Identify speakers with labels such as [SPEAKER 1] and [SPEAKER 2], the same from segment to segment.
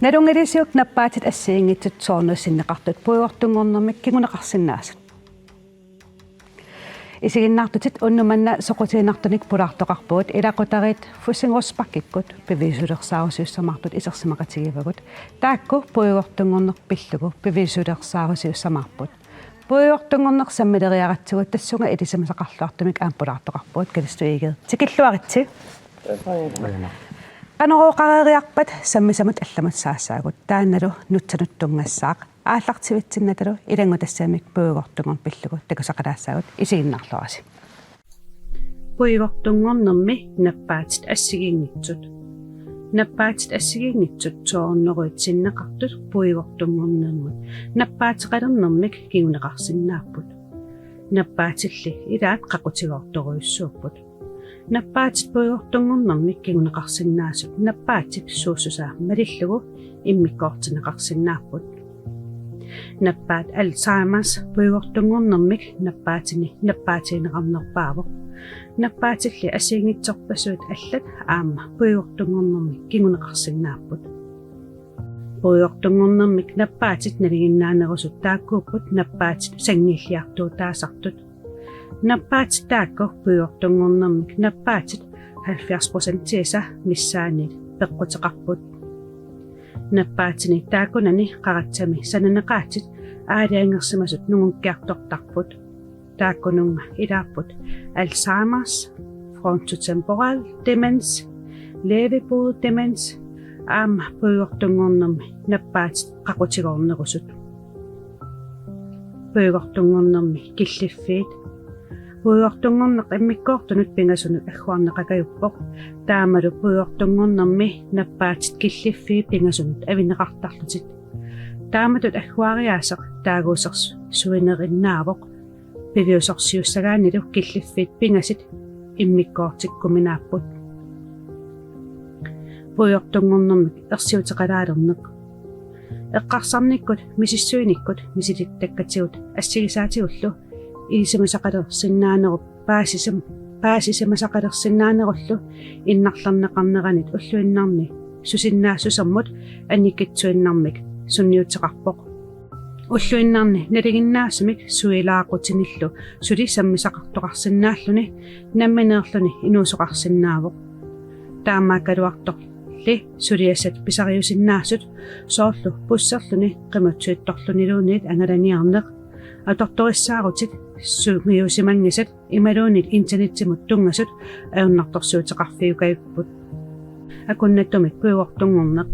[SPEAKER 1] Narungerisiuk nappaatit assiingitsut soornussinneqartut puuortungornermik kingunaqarsinnaasut. Isiginnaartutit unnumanna soqutiinartunik pulartoqarpuut ilaqutarit fussingorspakkikkut pivisulersaarussuussamartut isersimaqatigivagut taakku puuortungorneq pillugu pivisulersaarussuussamarput. Puuortungorneq sammileriaratsugut tassunga ilisemasaqarluartumik aampulartoqarpuut kalistuiged tikilluaritsi. Qanoroqareriarpat sammisamut allamut saassaagut taannalu nutsanuttungassaaq ааллартивитсиннаталу илангутассаамик пуигортунгор пиллугу такусақалаассаагут исигиннарлуаси пуигортунгорнэрми наппаатит ассигингитсут соорнеруитсиннеқартут пуигортунгорнэрмут наппаатеқалернэрмик кигунеқарсиннааппут наппаатилли илаат қақутигоорторуйуссууппут наппаатит пуигортунгорнэрмик кигунеқарсиннаасут наппаатик сууссусаа малиллугу иммиккоортинеқарсиннааппут наппаат Alzheimer's пуигортунгорнэрмик наппаатинеқарнерпаавоқ наппаатилли асиингитсорпасуут аллат аама пуигортунгорнэрмик кигунеқарсиннааппут пуигортунгорнэрмик наппаатит налигиннаанерусут тааккууппут наппаатит сангииллиартуу таасартут наппаатит таакку пуигортунгорнэрмик наппаатит 70% тиса миссаанит пеққутеқарпут наппаатини таакунани қаратсами сананеқаатит аалиангерсимасут нугункиартортарпут тааккунунга илаарпут Alzheimer's frontotemporal demens levebrud demens аама пуигортунгорнэрми наппаатит қақутигоорнерусут пуигортунгорнэрми киллиффиит пуигортунгорнеқ иммиккоортунут пингасунут аггуарнеқакаюппоқ таамалу пуигортунгорнэрми наппаатит киллиффи пингасунут авинеқартарлутит тааматут аггуариаасеқ таагуусерс суинериннаавоқ пивиусорсиуссагаанилу киллиффит пингасит иммиккоортиккуминааппут пуигортунгорнэрмик ерсиутеқалаалернеқ эққарсарниккут мисиссуиниккут мисилиттаккатигут ассигисаатигуллу илисимасақалерсиннаанеруп паасисимасақалерсиннаанеруллу иннарларнеқарнеранит уллуиннарни сусиннаассусермут анниккитсуиннармик сунниутеқарпоқ уллуиннарни налигиннаассумик суилаақутиниллу сули саммисақартоқарсинааллуни намминеерлуни инуусоқарсинаавоқ таамааккалуарто ли сулиасат писариусиннаассут соорлу пуссерлуни қиматсуитторлунилуунит ангаланиарнеқ аторториссаарутит сумиусимангисат ималуунит интернеттимут тунгасут ауннарторсуутеқарфиукаюппут акуннаттумик пуигортунгорнеқ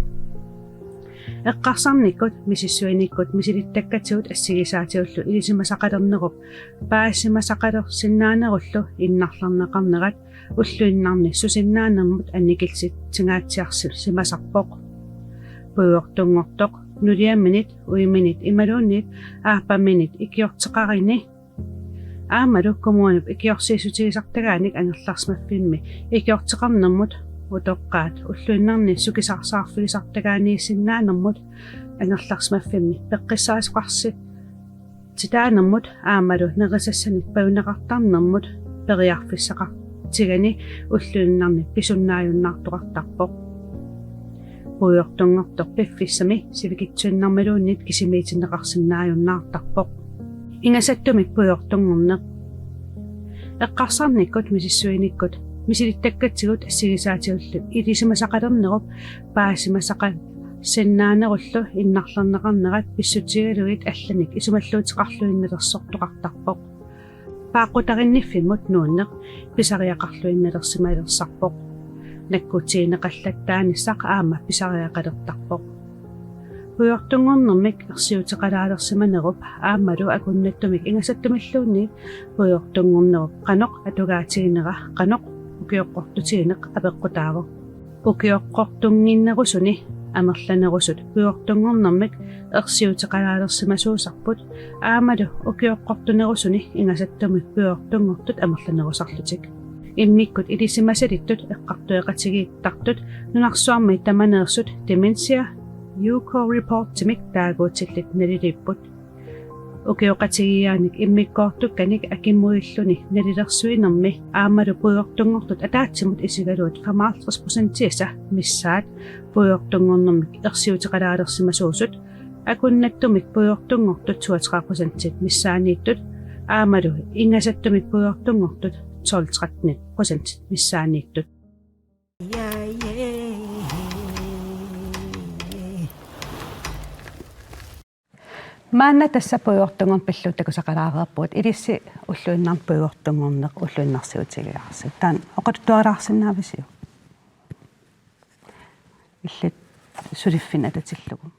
[SPEAKER 1] эққарсарниккут мисиссуиниккут мисилиттаккатигут ассигисаатиуллу илисимасақалернеруп паасимасақалерсиннаанеруллу иннарларнеқарнерат уллуиннарни сусиннаанермут анникилсит тингаатсиарсил симасарпоқ пуигортунгортоқ нулиамминит уиминит ималууннит ааппамминит икиортеқарини аамалу коммуунуп икиорсиисутигисартагааник ангерларсмаффимми икиортеқарнэрмут утоққаат уллуиннарни сукисарсаарфигисартагаанииссиннаанэрмут ангерларсмаффимми пеққиссаасеқарси титаанэрмут аамалу нерисассанит паунеқартарнэрмут периарфиссақартигани уллуиннарни писуннааюннаартоқартарпоқ пуйортунгортор пиффиссами сивикитсуиннармалууннит кисимиитиннеқарсинааюннаартарпоқ ингасаттумик пуйортунгорнеқ эққарсарниккут мисиссуиниккут мисилиттаккатсигут ассигисаатиуллу илисимасақалернеруп паасимасақал синнаанеруллу иннарларнеқарнерат писсутигалуит алланик исумаллуутеқарлуинналерсортоқартарпоқ пааққутаринниффиммут нууннеқ писариақарлуинналерсималерсарпоқ наккутиинеқаллаттааниссақ аама писариақалертарпоқ пуйортунгорнэрмик ерсиутеқалаалерсиманеруп аамалу акуннаттумик ингасаттумиллуунни пуйортунгорнеруп қаноқ атугаатигинера қаноқ укиоққортутигинеқ апеққутаавоқ укиоққортунгиннерусуни амерланерусут пуйортунгорнэрмик ерсиутеқалаалерсимасуусарпут аамалу укиоққортунерусуни ингасаттумик пуйортунгортут амерланерусарлутик иммиккут илисимасалиттут эққартуэқатигииттартут нунарсуарми таманеерсут dementia Yuko report timik taaguutillит налилиппут укиоқатигиааник иммиккоортукканик акиммуиллуни налилерсуинерми аамалу пуйортунгортут атаатсимут исигалуут 55% миссаат пуйортунгорнэрмик ерсиутеқалаалерсимасуусут акуннаттумик пуйортунгортут 32% миссаанииттут аамалу ингасаттумик пуйортунгортут 12-13% миссаанииттут маанна тассапуйортунгорн пиллутакусақалаареерпуут илисси уллуиннарн пуйортунгорнеқ уллуиннарсиутигиарси таан оқаттуараарсинаависиу иллит сулиффина татиллугу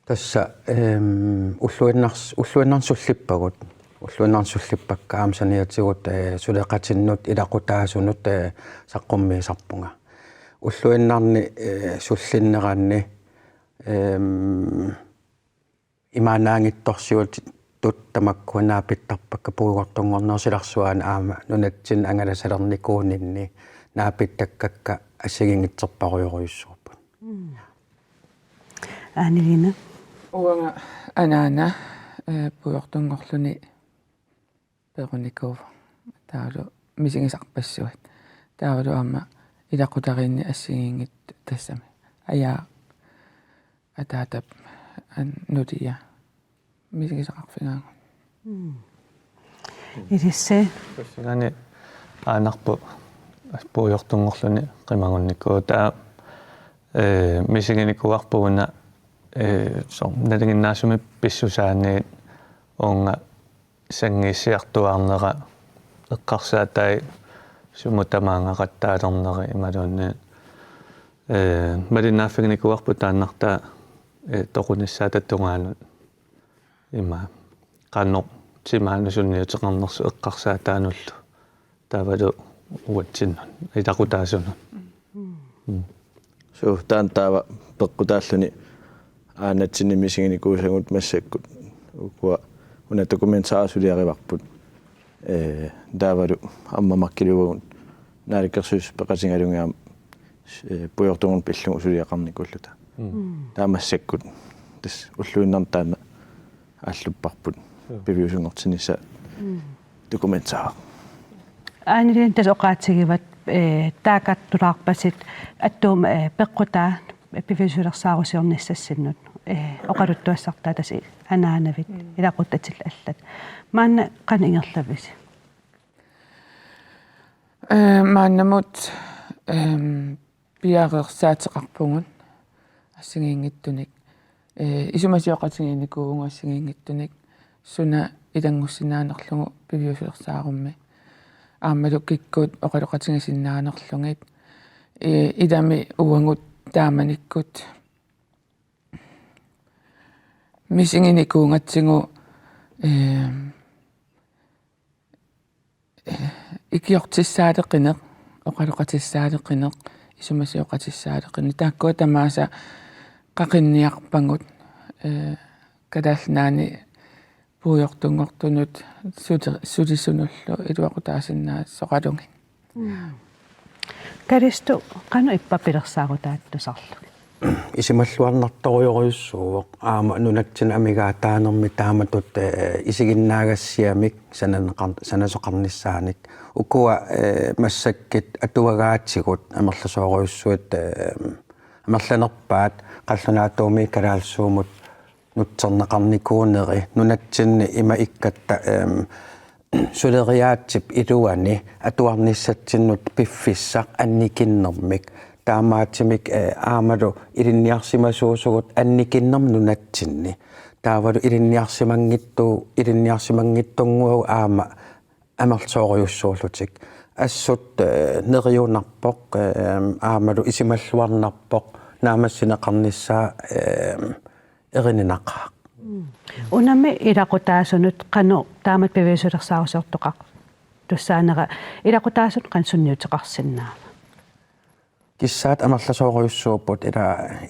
[SPEAKER 2] тасса уллуиннарсуллиппагут уллуиннарсуллиппаккаамсаниатигут сулеқатиннут илақутаасунут саққуммиисарпунга уллуиннарни суллиннераанни имаанаангитторсиут туттамаккунаапиттарпакка пуугортунгорнерсиларсуаана аама нунатсин ангаласалерникуунинни наапиттаккакка ассагингитсерпаруйоруйуссууппут
[SPEAKER 1] аанилина
[SPEAKER 3] уанга анаана пуугортунгорлуни перуников таалу мисигисарпассуат таалу аама илақутаринни ассагингит тассами ая атаатап нутия мисигисақарфигаангу
[SPEAKER 1] илиссе
[SPEAKER 4] тассагани аанарпу пуйортунгорлуни қимагунникуу таа мисигиникуарпугуна сор налигиннаасуми писсусаани онга сангиссиартуарнера эққарсаатай сумутамаангақаттаалернери ималуунни малинааффигникуарпу тааннартаа тоқуниссаататтунгаанут има қанно тимаанусунниутеқарнерсу эққарсаатаануллу тавалу уатсиннун илақутаасунун
[SPEAKER 5] so таан таава пеққутааллуни аанатсини мисигиникуусагут массаккут укуа уна документаарсулиариварпут давалу аммамаккилугун наликерсус пеқатингалунгиам пуйортунгун пиллугу сулиақарникуллута таамассаккут тас уллуиннартаана аллуппарпут пивиусунгортинисса документаар
[SPEAKER 1] аанилин тас оқаатсигиват таакаттулаарпасит аттуум пеққутаа пивиусулерсаарусиорниссассиннут оқалуттуассартаа тас анаанавит илақуттатил аллат маанна қанингерлависи
[SPEAKER 3] мааннамут пиареерсаатеқарпугун ассигиингиттуник исумасиоқатигиникуугун ассигиингиттуник суна илангуссинаанерлугу пивиусулерсаарумми аамалу киккут оқалоқатигисиннаанерлугит идами уангут тааманиккут мисигиникуунгатсигу икиортиссаалеқинеқ оқалоқатиссаалеқинеқ исумасиоқатиссаалеқини тааккуа тамааса қақинниарпангут кадалнаани пуйортунгортунут сулисунуллу илуақутаасиннаа соқалунги
[SPEAKER 1] каристу қану иппапилерсаагутааттусарлу
[SPEAKER 2] исималлуарнарторуйоруйуссууоқ аама нунатсин амигаатаанерми тааматут исигиннаагассиамик санасоқарниссааник укуа массаккит атуагаатсигут амерласооруйуссуит амерланерпаат қаллунаатууми калаалсуумут нутсернеқарникуунери нунатсинни има иккатта сулериаатсип илуани атуарниссатсиннут пиффиссақ анникиннэрмик таамаатимик аамалу илинниарсимасуусугут анникиннэрм нунатсинни таавалу илинниарсимангиттунгуу аама амерлсоориуссуулутик ассут нериунарпоқ аамалу исималлуарнарпоқ наамассинеқарниссаа эрининақаа
[SPEAKER 1] унами илақутаасунут қану таамат пивиусулерсаарусеортоқақ туссаанера илақутаасут қансунниутеқарсиннаа
[SPEAKER 2] киссаат амерласоориуссууппут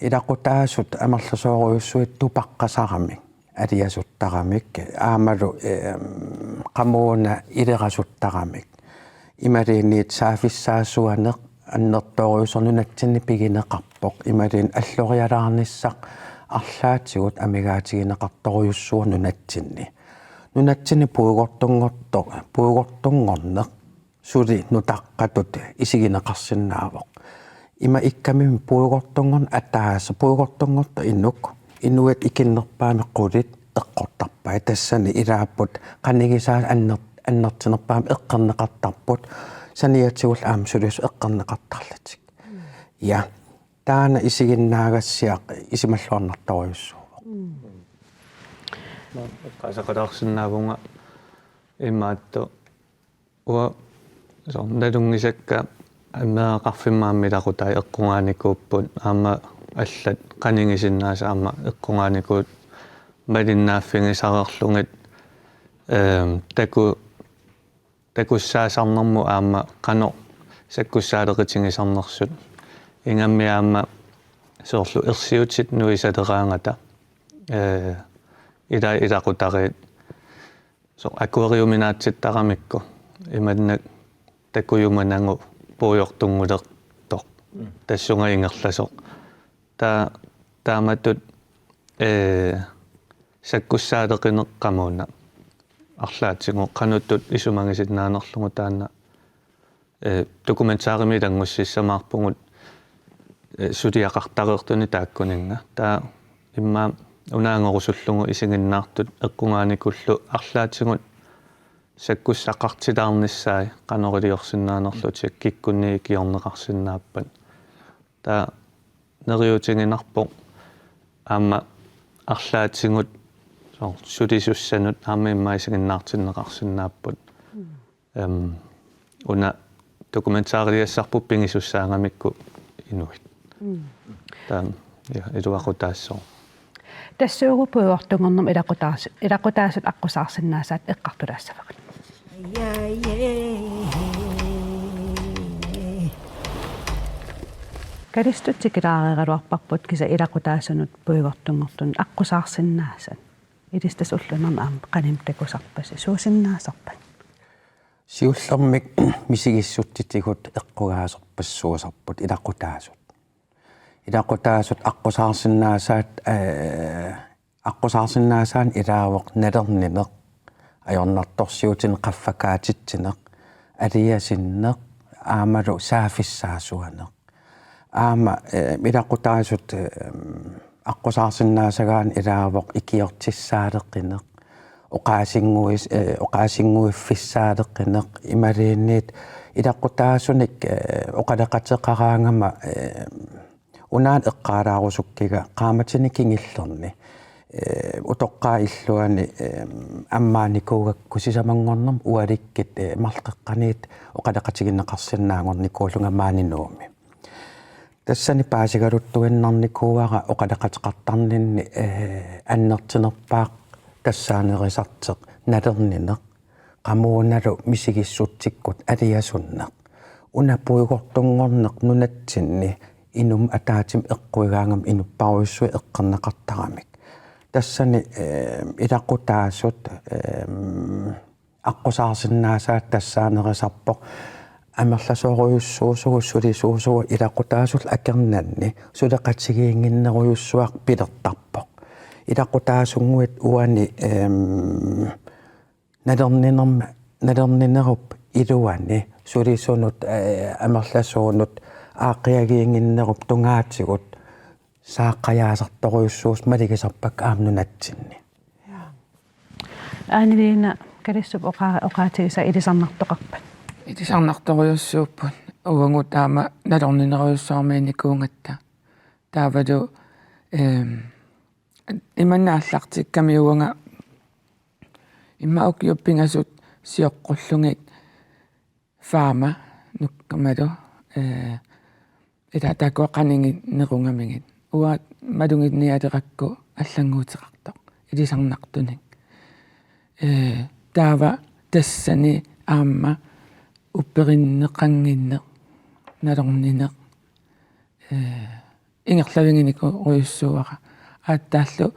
[SPEAKER 2] илақутаасут амерласоориуссуит тупаққасарамик алиасуттарамик аамалу қамууна илерасуттарамик ималиинниит саафиссаасуанеқ аннерторюусорнунатсинни пигинеқарпоқ ималиин аллориалаарниссақ арлаатигут амигаатигинеқарторюссуа нунатсинни пуugortunngorneq сули нутаққатут исигинеқарсинаавоқ има иккамими пуugortunngorn атааса пуugortunngorta иннуат икиннерпаами қулит эққортарпаа тассани илааппут қаннигисаа аннертинерпаами эққернеқартарпут саниатигул аамсулиус эққернеқартарлатик я таана исигиннаагассиақ исималлуарнарторюссуу
[SPEAKER 4] qasaqalarsinnaavunga immaattu uа сорналунгисакка аммеэқарфиммааммилақутай эққунгааникууппут аама аллат qaningisinnaasa аама эққунгааникуут малиннааффигисарерлугит такуссаасарнэрму аама qano саккуссаалеқитингисарнерсут ингаммиаама соорлу ерсиутсит нуисалераангата илақутариит со акуариуминаатситтарамикку иманнак такуйуманангу пуйортунгулертоқ тассунгаингерласоқ тааматут саккуссаалеқинеққамуна арлаатсигу қануттут исумангиситнаанерлугу таана документаарими лангуссиссамаарпугут сулиақартареертуни тааккунинга таа имма унаангорусуллугу исигиннаартут эққунгааникуллу арлаатсигут саккуссақартилаарниссаи канорилиорсинаанерлутик киккунни киорнеқарсинааппат таа нериутингинарпоқ аама арлаатсигут сулисуссанут аама иммаисигиннаартиннеқарсинааппут уна документаариассарпу пингисуссаангамикку инуит таа я илуақутаассоо
[SPEAKER 1] тассуугупуйортунгорнум илақутаасут аққусаарсинаасаат эққартулаассавақат калистутсикилаареералуарпарпут киса илақутаасунут пуйгортунгортун аққусаарсинаасат илистас уллунерма аама қаним такусарпаси суусиннаасарпат
[SPEAKER 2] сиуллэрмик мисигиссуттитигут эққугаасерпассуусарпут илақутаасут аққусаарсинаасаан илаавоқ налернинеқ ajornartorsiutin qaffakaatittineq aliasinneq aamalu saafissaasuaneq aama milaqutaasut аққусаарсиннаасагаан илаавоқ икиортиссаалеққинеқ оқаасингуиффиссаалеққинеq ималиинниит илаққутаасуник оқалеқатеқараангама унаан эққаалаарусуккига qaamатини кингиллерни утоққаа иллуани аммааникуугакку сисамангорнерм уаликкит марлеққаниит оқалеқатигиннеқарсинаангорникуулунга маанинууми тассани паасигалуттуиннарникууара оқалеқатеқартарнинни аннертинерпаақ тассаанерисартеқ налернинеқ qamууналу мисигиссутсиккут алиасуннеқ унапуигортунгорнеқ нунатсинни инум атаатим эққуигаангам инуппаруйссуи эққернеқартарамик тассани илаққутаасут аққусаарсинаасаат тассаанерисарпоқ амерласооруйуссуусугу сулисуусугу илаққутаасул акернанни сулеқатсигиингиннеруйуссуақ пилертарпоқ илаққутаасунгуит уани налернинеруп илуани сулисунут амерласуунут аақиагиингиннеруп тунгаатигут сааққаяасарторуйуссуус малигисарпак аамнунатсинни
[SPEAKER 1] аанилиина калиссуп оқаатигиса илисарнартоқарпат
[SPEAKER 3] илисарнарторуйуссууппут уангу таама налорнинеруйуссаарминикуунгатта таавалу иманнааллартикками уанга иммаок юппингасут сиоққуллугит фаама нуккамалу илатакуаққанинги нерунгамигит уа малунгит ниалеқакку аллангуутеқартоқ илисарнартуник таава тассани аама уппериннеқангиннеқ налорнинеқ ингерлавингинику уйуссуара ааттааллу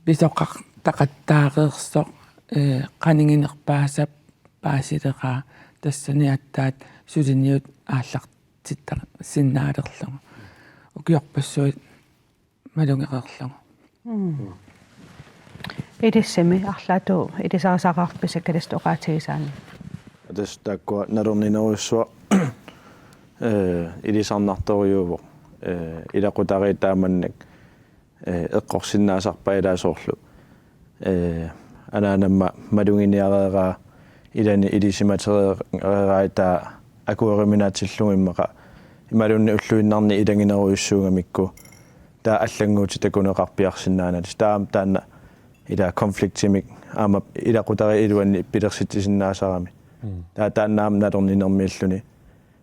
[SPEAKER 3] бисоқақ тақаттаареерсоқ qaninginerpaasap paasileqaa тассани аттаат сулиниут ааллартиттар синнаалерлугу укиорпассуит малунгеқерлугу
[SPEAKER 1] Idissimi арлаату илисарисақарписа калист оqaатигисаани.
[SPEAKER 5] Атас тааккуа налернинеруссуа илисарнарторюуво илақутариитааманнак эққорсиннаасарпа илаасоорлу анаанамма малунгиниареераа илани илисиматереерааита акуериминаатиллугиммаqa ималунни уллуиннарни илангинеруйуссуугамикку таа аллангуути такунеқарпиарсиннаанали таам таанна ила конфликтимик аама илақутари илуанни пилерситисиннаасарами таа тааннаам налернинермииллуни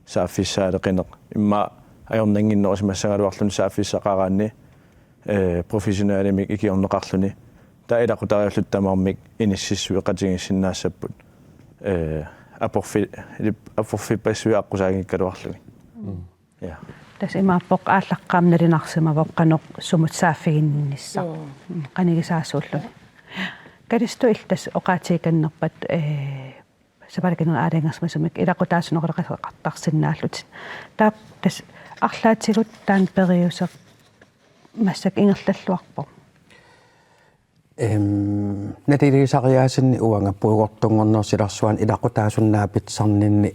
[SPEAKER 5] сааффиссаалеқинеқ имма ajornanginnerusmassangaluarluni saaffissaqaraanni professionaalimik ikiorneqarluni taa ilaqutariulluttamarmik inississui qatigissinnaassapput aporfipassuiaqqusaaginkkaluarlugi ja
[SPEAKER 1] tas imaappoq ааllaqqaamnalinarsimavoq qanoq sumut saaffiginnissa qanigisaassuulluni kalistu iltas oqaatiikannerpat sapalakiner aalangersmasumik ilaqutaasunoqaleqartarsinnaallut taa tas арлаатигут таан периусеq массак ингерллуарпо
[SPEAKER 2] натилисариаасинни уанга пуигортунгорнерсиларсуан илақутаасуннаапитсарнинни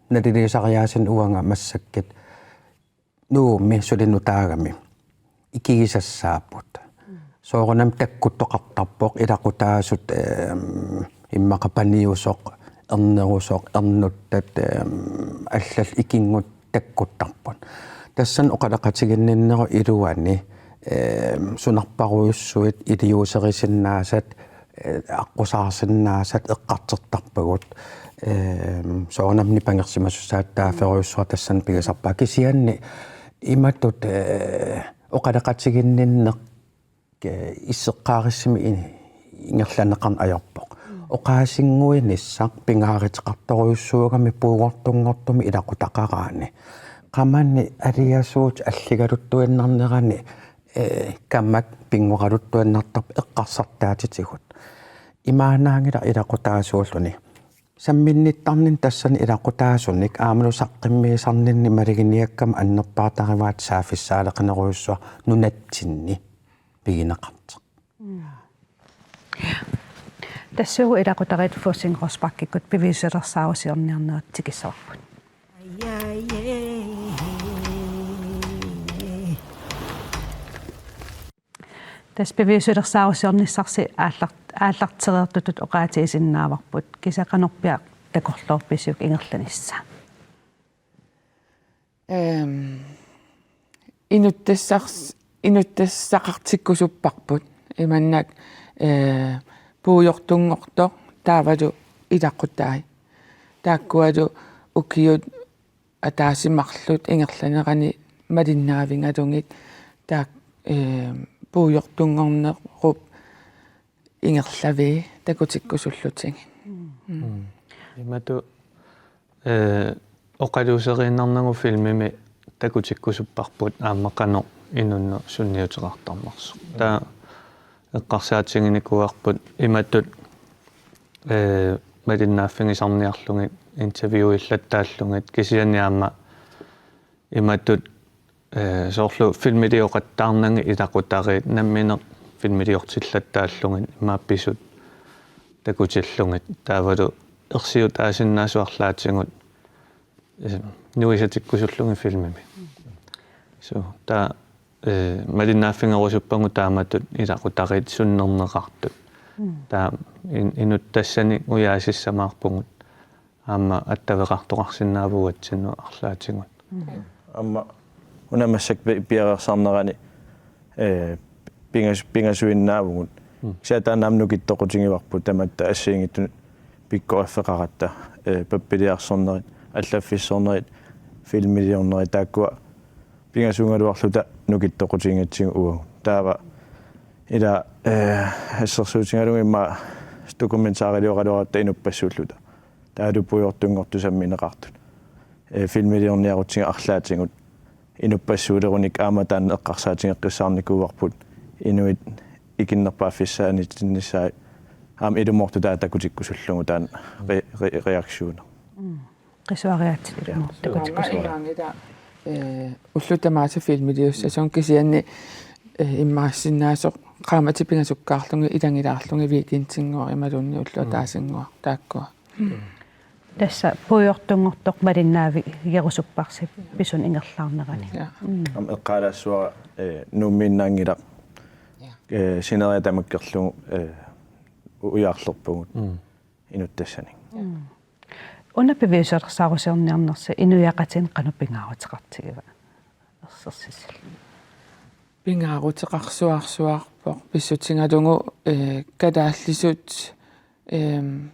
[SPEAKER 2] натилисариаасин уанга массаккит нуумми сулинутаагами икигисассааппут соорунам таккуттоқартарпоқ илақутаасут иммақапаниусоқ эрнерусоқ эрнуттат аллал икингут таккуттарпут тассан оқалақатигинниннеру илуани сунарпаруйуссуит илиусерисиннаасат аққусаарсиннаасат эққартертарпагут соонамни пангерсимассусаат тааферуйуссуа тассан пигасарпаа кисианни иматтут оқалақатигинниннеқ иссеққаариссими ингерланеқарн аярпоқ оqaasinnguinissaq pingaaritеqartoruissuugami puugortunngortumi ilaqutaqaraani qamanni aliasuut alligaluttuinnarnerani kammak pinguqaluttuannartarp eqqarsartaatitigut imaanaangila ilaqutaasuulluni samminnittarnin tassani ilaqutaasunik aamanu saqqimmiisarninni maliginiakkam annerpaatarivaat saafissaaleqineruissua nunatsinni pigineqarteq
[SPEAKER 1] тассугу илақутарит фуссингорспаккиккут пивисерсаусиорниарнеат тикиссаварпут тас пивисерсаусиорниссарси ааллартереертутут оqaатигисиннааварпут кисақанерпиа такорлоорписук ингерланисса
[SPEAKER 3] инуттассақартиккусуппарпут иманнак puujortunngortoq taavalu ilaqutaai taakkualu ukiut ataasimarlut ingerlanerani malinnaavingalungit taak puujortunngornerup ingerlavi takutikkusullutingi
[SPEAKER 4] imatu oqaluuseriinnarnagu filmimi takutikkusupparput aammaqano inunnu sunniuteqartarmarsu taa эққарсаатсигиникуарпут иматтут малиннааффигисарниарлугит интервьюиллаттааллугит кисианиаама иматтут соорлу филмилиоқаттаарнанги илақутариит намминеқ филмилиортиллаттааллугит имаапписут такутиллугит таавалу ерсиут аасиннаасуарлаатсигут нуисатиккусуллуги филмими со та малиннааффингерусуппангу тааматут илақутариит суннернеқартут таа инуттассани уяасиссамаарпугут аама аттавеқартоқарсинаавуатсину арлаатигут
[SPEAKER 5] амма унамассак пиарерсаарнерани пингасуиннаавгут сиатаанаамнукиттоқутингиварпут таматта ассиингитту пиккоаффеқаратта паппилиарсорнерит аллаффиссорнерит филмилиорнерит тааккуа пингасуунгалуарлута нукиттоқутингатсигу уа таава ила ассерсуутингалугимма документаариоқалуаратта инуппассууллута таалуппуйортунгортусамминеқартут филмилиорниарутсига арлаатингут инуппассуулеруник ааматаан эққарсаатингеққиссаарникууарпут инуит икиннерпааффиссаани тиннissaai аам илуморту таатакутиккусуллугу таан реакциуна
[SPEAKER 1] qisuariatillu takutikku
[SPEAKER 3] Ida уллутамааса филмилиуссасун кисианни иммаассиннаасо qaamатипинgasukkaarlungi илангилаарлунги викинтингуа ималунни уллуатаасингуа тааккуа
[SPEAKER 1] тасса пуйортунгортоқ малиннаави ярусуппарсип писун ингерлаарнерани
[SPEAKER 5] am eqqalaassuara nuummiinnaangilaq sineриатамаккерлугу уяарлерпугут инуттассани
[SPEAKER 1] унаппивиусерсаарусерниарнерса инуяқатин qanupingaaruteqartigива ерсерсисил
[SPEAKER 3] пингаарутеқарсуарсуарпоқ писсутингалугу калааллисут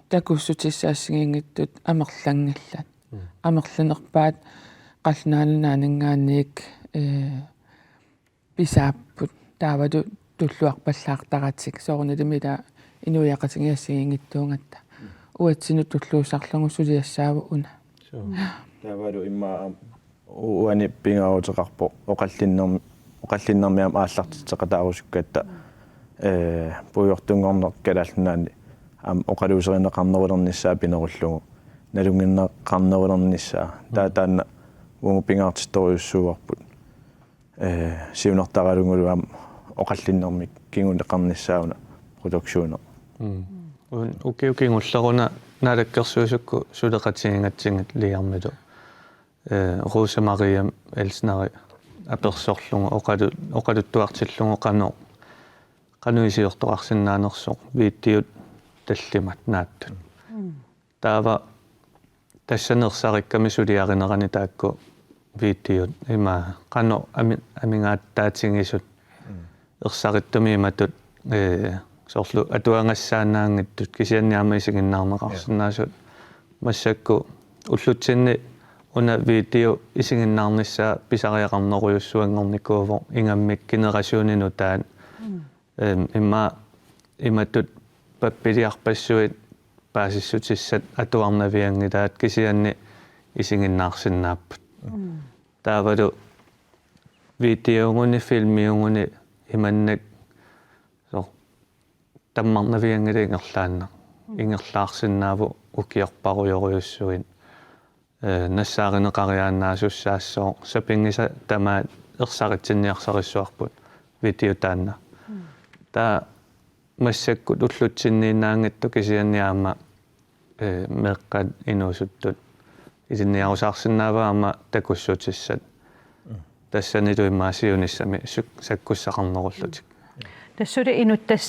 [SPEAKER 3] такуссутиссаассигингиттут амерлангиллат амерланерпаат қаллнаанунаанингааник писааппут таавалу туллуарпаллаартаратик соорнилимила инуяқатингиассигингиттуунгатта уатсинут туллуусарлугу сулиассааву уна
[SPEAKER 5] таавалу иммаа уани пингаарутеқарпо оқаллиннэрмиам ааллартитеқатаарусуккаатта пуйортунгорнер калааллунаани ам оқалуусеринеқарнерулерниссаа пинеруллугу налунгиннеқарнерулерниссаа таатаанна унгу пингаартитториуссууарпут сиунертаралунгулу ам оқаллиннэрмик кингунеқарниссаауна продуксионер
[SPEAKER 4] укиукингуллеруна наалаккерсуусукку сулеқатигингатсингат лиармилу Rosa Maria Elsnari аперсорлугу оқалуттуартиллугу qanuisiortoqarsinnaanersoq viittiut таллимат нааттут таава тассанерсариkkami сулиариnerani таакку viittiut има qanu амингааттаатингисут ерсариттуми иматут соорлу атуангассаанаангиттут кисианниама исигиннаарнеқарсинаасут массакку уллутсинни уна видео исигиннаарнissaа писариақарнеруйуссуангорникуувор ингаммик генерасионину таан иматут паппилиарпассуит паасиссутиссат атуарнавиангилаат кисианни исигиннаарсиннааппут таавалу видеогуни филмиугуни иманнак со таммарнавиангила ингерлаанна ингерлаарсиннааву укиорпаруйоруйуссуин нассааринеқариаанаасуссаассоо сапингиса тамаат ерсаритсинниарсариссуарпут видеотаанна та массаккут уллутсинниинаангатту кисианниаама меққат инуусуттут исинниарусаарсинааваама такуссутиссат тассанилу имаасиуниссами саккуссақарнеруллутик
[SPEAKER 1] тассули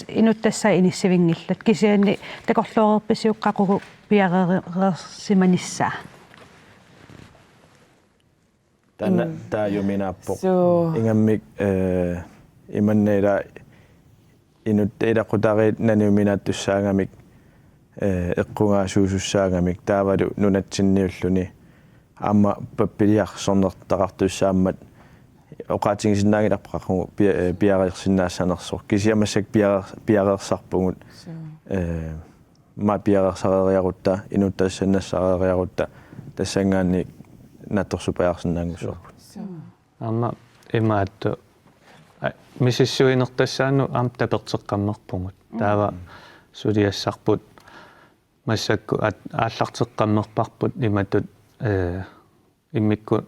[SPEAKER 1] инуттасса иниссивингиллат кисианни такорлуорерписиуққақугу пиаререрсиманиссаа
[SPEAKER 5] Tänne tää juminaappo ingammik imanneira inutteida qutarit naniuminaattussaangamik eqqungaasuusussaangamik taavalu nunatsinniulluni amma pappiliarsornertaqartussaammat oqaatingisinnaangilaqaqaqugu piareersinnaassaanersor kisiamassak piareersarpungut ma piareersareriarutta inuttaassannassareriarutta tassangaanni наторсупаярсинаангусуарпут
[SPEAKER 4] аама имаатту миссиссуинертассаану аам тапертеққаммерпугут таава сулиассарпут массакку ааллартеққаммерпарпут иматут иммикку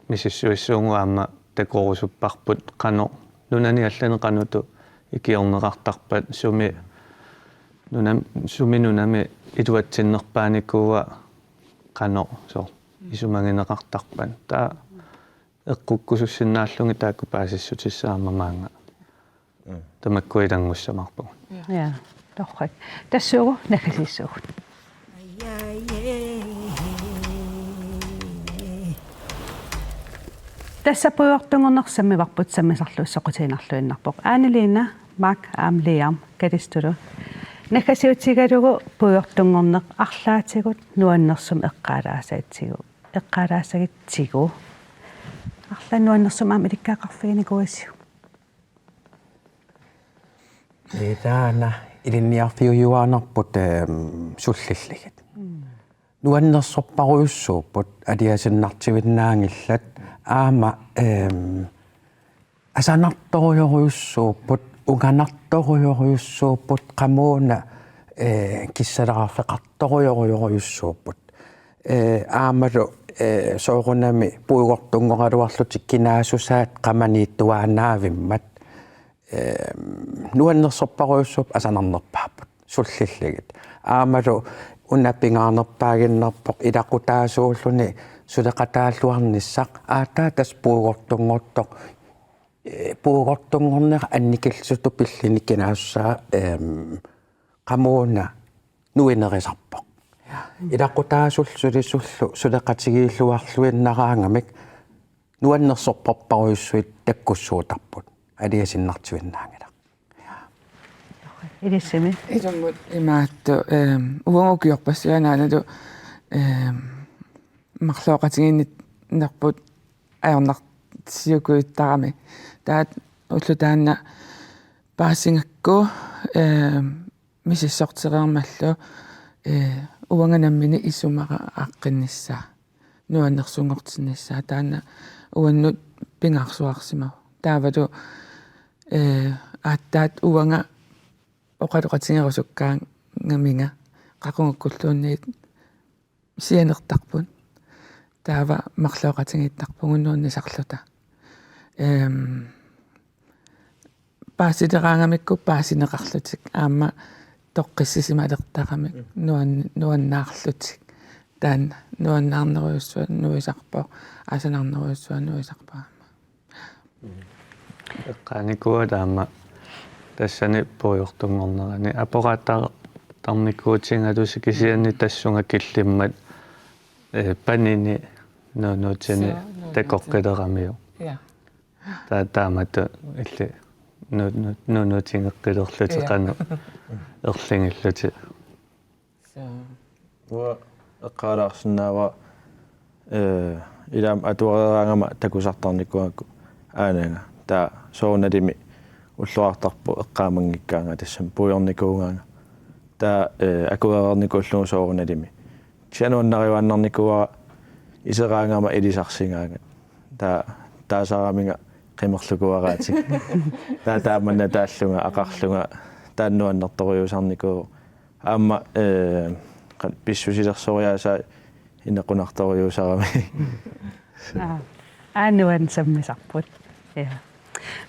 [SPEAKER 4] миссиссуиссуунгу аама такорусуппарпут қано нунани аллани қануту икиорнеқартарпат суми нунами илуатсиннерпааникууа қано со исумангинеқартарпан таа эққуккусуссиннааллунги таакку паасиссутиссаама маанга тамаккуилангуссамарпу
[SPEAKER 1] я торхак тассугу накалиссугут тассапуйортунгорнерсаммиварпут саммисарлуиссоқутиинарлуиннарпоқ аанилиина мак аамлиам калистулу накасиутигалугу пуйортунгорнеқ арлаатигут нуаннерсум эққалаасагитсигу арланнуаннерсум аама иликкаақарфигиникуассиу
[SPEAKER 2] Taana ilinniarfiujuaanarput sullilligit. Nuannersorparuussuupput aliasinnartivitnaangillat aama asanartorujoruyussuupput unganartorujoruyussuupput qamuuna kissalararfeqartorujoruyussuupput аамалу соорунами пуигортунгораруарлутик кинаасусаат qamaniittuaanaavimmat nuannersорпаруйуссуп асанарнерпааппут суллиллагит аамалу унаппингаарнерпаагиннарпоқ илақутаасууллуни сулеқатааллуарниссақ аатаатас пуигортунгортоқ пуигортунгорнера анникиллсуту пиллини кинаассаа qamуuna нуинерисарпоқ илақутаасуллу сулеқатигииллуарлуиннараангамик нуаннерсорпарпаруйуссуит таккуссуутарпут алиасиннартивиннаангила
[SPEAKER 1] илиссими
[SPEAKER 3] итуммут имаатту уангукиорпассианаанаду марлооqatiginnit нерпут аернартсиукуиттарами таат уллутаанна паасингакку мисиссортерермаллу уанганаммини исумара аққинниссаа нуаннерсунгортинниссаа таана уаннут пингаарсуарсимау таавалу ааттаат уанга оқалоқатингерусуккаан гаминга қақунгуккуллуунниит сианертарпун таава марлооqatigiittарпугуннууннисарлута паасилераангамикку паасинеқарлутик аама тоққиссисималертарамик нуаннаарлутик таан нуаннаарнеруйуссуа нуисарпо асанаарнеруйуссуа нуисарпаа
[SPEAKER 4] эққааникуа таама тассани пуйортунгорнерани апорааттаа тарникуутингалуси кисианни тассунга киллиммат панини нуутини такоққилерамиу
[SPEAKER 3] я
[SPEAKER 4] таамата илли нуутингеққилерлутеқану ерлингиллути
[SPEAKER 5] уа эққалаарсинаава илаам атуараангама такусартарникуакку аанага таа соуналими уллуартарпу эққаамангиккаанга тассам пуйорникуугаанга таа акуарерникууллугу соуналими чануаннаривааннарникуара исераангама илисарсингаага таасаараминга qimmerlukuaraati taammanna taallunga aqarlunga taannuannertoriusarnikuu aamma pissusilersoriaasa innequnartoriusarami
[SPEAKER 1] aanuan sammisarput ja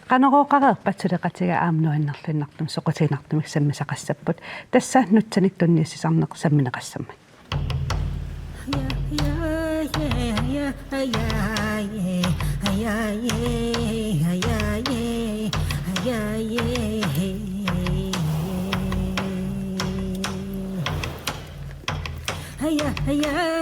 [SPEAKER 1] qanoroqareerpat suleqatiga aamnuannerlinnartum soqutiinartumik sammisaqassapput tassa nutsanik tunniissisarneq sammineqassamma
[SPEAKER 6] Hiya, hiya.